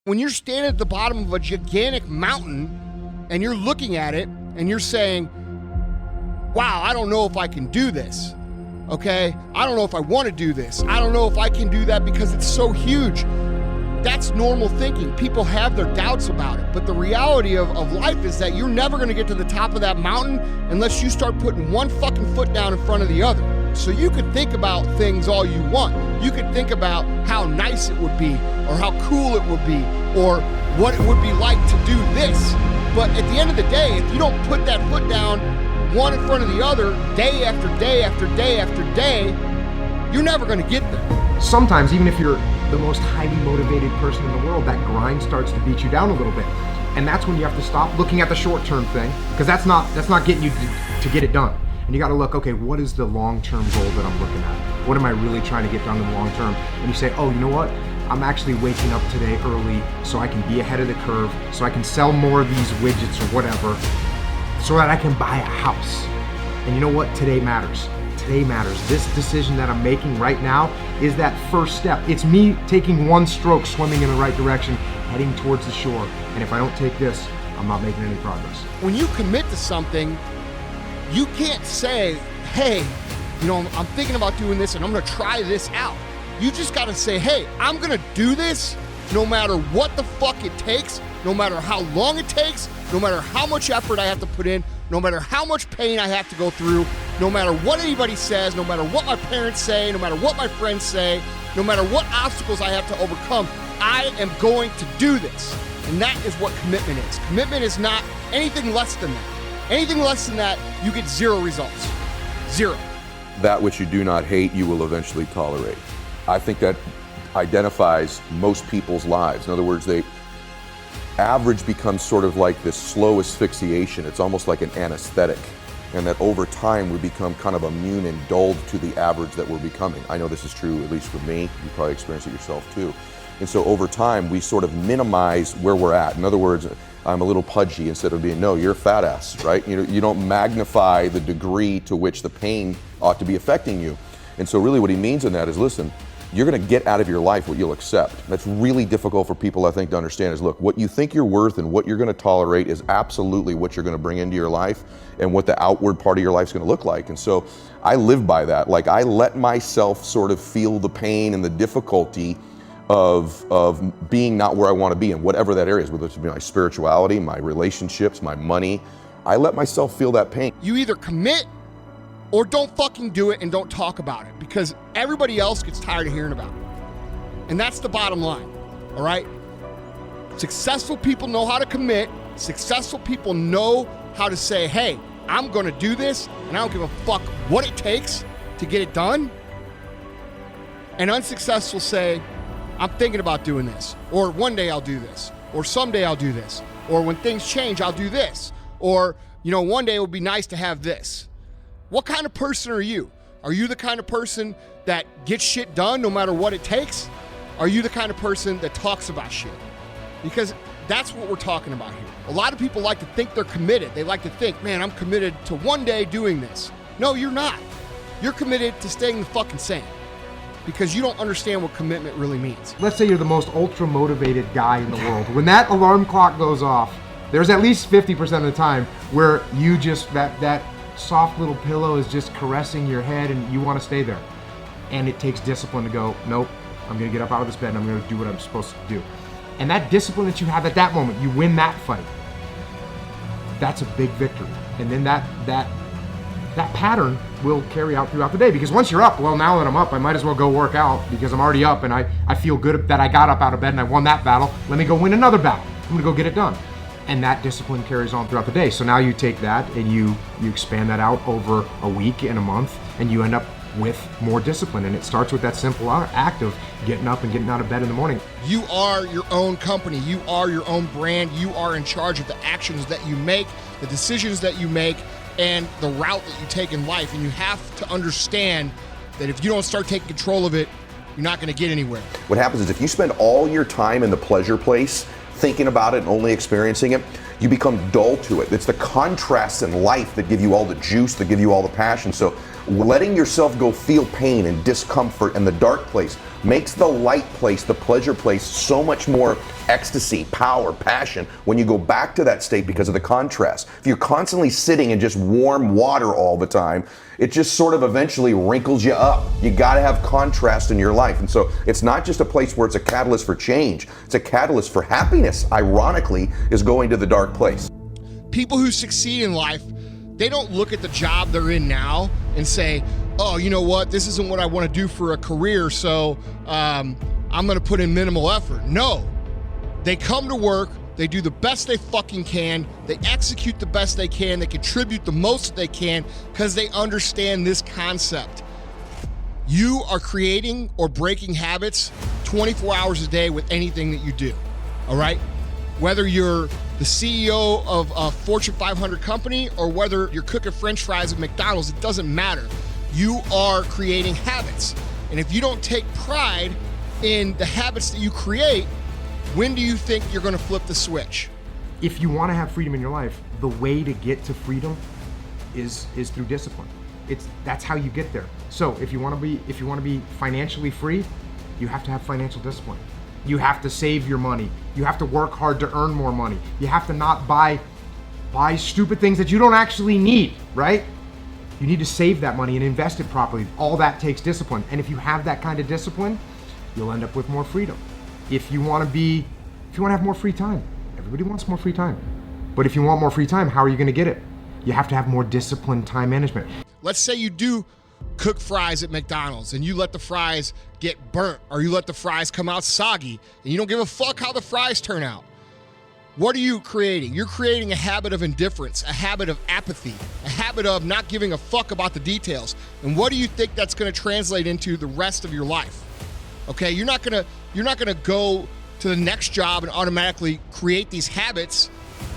When you're standing at the bottom of a gigantic mountain and you're looking at it and you're saying, wow, I don't know if I can do this, okay? I don't know if I want to do this. I don't know if I can do that because it's so huge. That's normal thinking. People have their doubts about it. But the reality of life is that you're never going to get to the top of that mountain unless you start putting one fucking foot down in front of the other. So you could think about things all you want. You could think about how nice it would be, or how cool it would be, or what it would be like to do this. But at the end of the day, if you don't put that foot down one in front of the other day after day after day after day, you're never going to get there. Sometimes, even if you're the most highly motivated person in the world, that grind starts to beat you down a little bit. And that's when you have to stop looking at the short-term thing, because that's not getting you to get it done. And you got to look, okay, what is the long-term goal that I'm looking at? What am I really trying to get done in the long term? And you say, oh, you know what? I'm actually waking up today early so I can be ahead of the curve, so I can sell more of these widgets or whatever, so that I can buy a house. And you know what? Today matters. Today matters. This decision that I'm making right now is that first step. It's me taking one stroke, swimming in the right direction, heading towards the shore. And if I don't take this, I'm not making any progress. When you commit to something, you can't say, hey, you know, I'm thinking about doing this and I'm gonna try this out. You just gotta say, hey, I'm gonna do this no matter what the fuck it takes, no matter how long it takes, no matter how much effort I have to put in, no matter how much pain I have to go through, no matter what anybody says, no matter what my parents say, no matter what my friends say, no matter what obstacles I have to overcome, I am going to do this. And that is what commitment is. Commitment is not anything less than that. Anything less than that, you get zero results. Zero. That which you do not hate, you will eventually tolerate. I think that identifies most people's lives. In other words, average becomes sort of like this slow asphyxiation. It's almost like an anesthetic. And that over time we become kind of immune and dulled to the average that we're becoming. I know this is true, at least for me. You probably experience it yourself too. And so over time, we sort of minimize where we're at. In other words, I'm a little pudgy instead of being, no, you're a fat ass, right? You don't magnify the degree to which the pain ought to be affecting you. And so really what he means in that is, listen, you're gonna get out of your life what you'll accept. That's really difficult for people, I think, to understand is, look, what you think you're worth and what you're gonna tolerate is absolutely what you're gonna bring into your life and what the outward part of your life's gonna look like. And so I live by that. Like, I let myself sort of feel the pain and the difficulty of being not where I want to be in whatever that area is, whether it's my spirituality, my relationships, my money. I let myself feel that pain. You either commit or don't fucking do it and don't talk about it, because everybody else gets tired of hearing about it. And that's the bottom line, all right? Successful people know how to commit. Successful people know how to say, hey, I'm gonna do this and I don't give a fuck what it takes to get it done. And unsuccessful say, I'm thinking about doing this, or one day I'll do this, or someday I'll do this, or when things change, I'll do this, or, you know, one day it would be nice to have this. What kind of person are you? Are you the kind of person that gets shit done no matter what it takes? Are you the kind of person that talks about shit? Because that's what we're talking about here. A lot of people like to think they're committed. They like to think, man, I'm committed to one day doing this. No, you're not. You're committed to staying the fucking same, because you don't understand what commitment really means. Let's say you're the most ultra motivated guy in the world. When that alarm clock goes off, there's at least 50% of the time where you just, that soft little pillow is just caressing your head and you want to stay there. And it takes discipline to go, nope, I'm gonna get up out of this bed and I'm gonna do what I'm supposed to do. And that discipline that you have at that moment, you win that fight. That's a big victory. And then that pattern will carry out throughout the day, because once you're up, well, now that I'm up, I might as well go work out because I'm already up and I feel good that I got up out of bed and I won that battle. Let me go win another battle. I'm gonna go get it done. And that discipline carries on throughout the day. So now you take that and you expand that out over a week and a month, and you end up with more discipline. And it starts with that simple act of getting up and getting out of bed in the morning. You are your own company. You are your own brand. You are in charge of the actions that you make, the decisions that you make, and the route that you take in life. And you have to understand that if you don't start taking control of it, you're not gonna get anywhere. What happens is if you spend all your time in the pleasure place, thinking about it and only experiencing it, you become dull to it. It's the contrasts in life that give you all the juice, that give you all the passion. So Letting yourself go feel pain and discomfort and the dark place makes the light place, the pleasure place, so much more ecstasy, power, passion when you go back to that state because of the contrast. If you're constantly sitting in just warm water all the time, it just sort of eventually wrinkles you up. You gotta have contrast in your life. And so it's not just a place where it's a catalyst for change, it's a catalyst for happiness, ironically, is going to the dark place. People who succeed in life, they don't look at the job they're in now and say, oh, you know what, this isn't what I want to do for a career, so I'm gonna put in minimal effort. No, they come to work, they do the best they fucking can, they execute the best they can, they contribute the most that they can because they understand this concept. You are creating or breaking habits 24 hours a day with anything that you do, all right? Whether you're the CEO of a Fortune 500 company or whether you're cooking French fries at McDonald's, it doesn't matter. You are creating habits. And if you don't take pride in the habits that you create, when do you think you're gonna flip the switch? If you wanna have freedom in your life, the way to get to freedom is through discipline. That's how you get there. So if you wanna be financially free, you have to have financial discipline. You have to save your money. You have to work hard to earn more money. You have to not buy stupid things that you don't actually need, right? You need to save that money and invest it properly. All that takes discipline. And if you have that kind of discipline, you'll end up with more freedom. If you want to have more free time, everybody wants more free time. But if you want more free time, how are you going to get it? You have to have more disciplined time management. Let's say you do cook fries at McDonald's and you let the fries get burnt or you let the fries come out soggy and you don't give a fuck how the fries turn out. What are you creating? You're creating a habit of indifference, a habit of apathy, a habit of not giving a fuck about the details. And what do you think that's going to translate into the rest of your life? Okay, you're not gonna go to the next job and automatically create these habits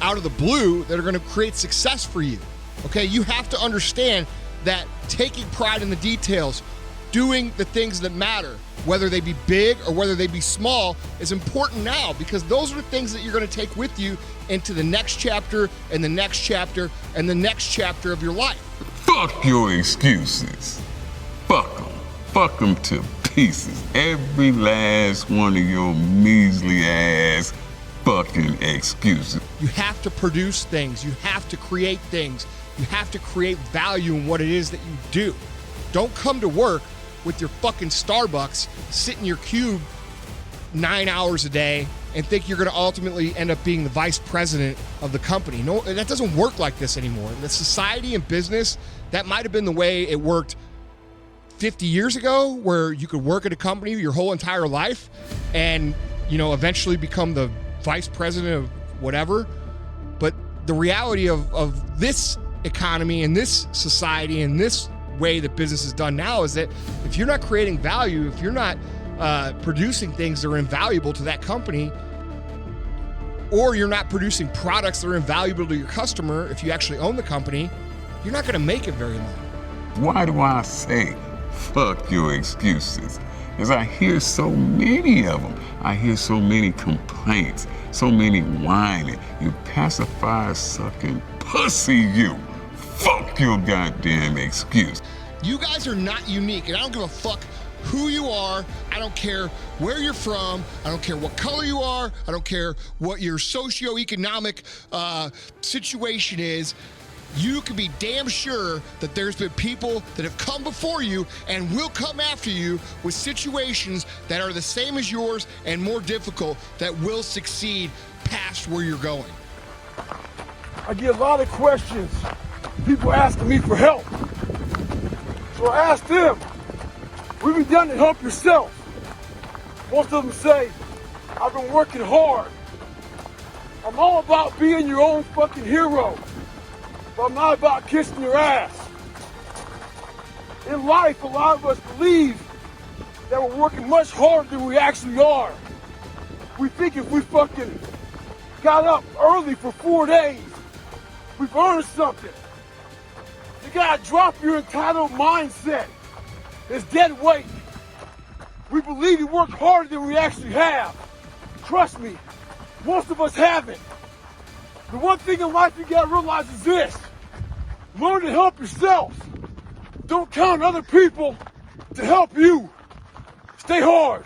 out of the blue that are gonna create success for you. Okay, you have to understand that taking pride in the details, doing the things that matter, whether they be big or whether they be small, is important now because those are the things that you're gonna take with you into the next chapter and the next chapter and the next chapter of your life. Fuck your excuses. Fuck them. Fuck them to pieces. Every last one of your measly ass fucking excuses. You have to produce things. You have to create things. You have to create value in what it is that you do. Don't come to work with your fucking Starbucks, sit in your cube 9 hours a day and think you're going to ultimately end up being the vice president of the company. No, that doesn't work like this anymore. The society and business, that might have been the way it worked 50 years ago, where you could work at a company your whole entire life and, you know, eventually become the vice president of whatever. But the reality of this economy and this society and this way that business is done now is that if you're not creating value, if you're not producing things that are invaluable to that company, or you're not producing products that are invaluable to your customer, if you actually own the company, you're not going to make it very long. Why do I say fuck your excuses? Because I hear so many of them. I hear so many complaints, so many whining. You pacifier sucking pussy, you. Fuck your goddamn excuse. You guys are not unique, and I don't give a fuck who you are. I don't care where you're from. I don't care what color you are. I don't care what your socioeconomic situation is. You can be damn sure that there's been people that have come before you and will come after you with situations that are the same as yours and more difficult that will succeed past where you're going. I get a lot of questions, people asking me for help. So I asked them, what have you done to help yourself? Most of them say, I've been working hard. I'm all about being your own fucking hero. But I'm not about kissing your ass. In life, a lot of us believe that we're working much harder than we actually are. We think if we fucking got up early for 4 days, we've earned something. You gotta drop your entitled mindset. It's dead weight. We believe we work harder than we actually have. Trust me, most of us haven't. The one thing in life you gotta realize is this. Learn to help yourself. Don't count on other people to help you. Stay hard.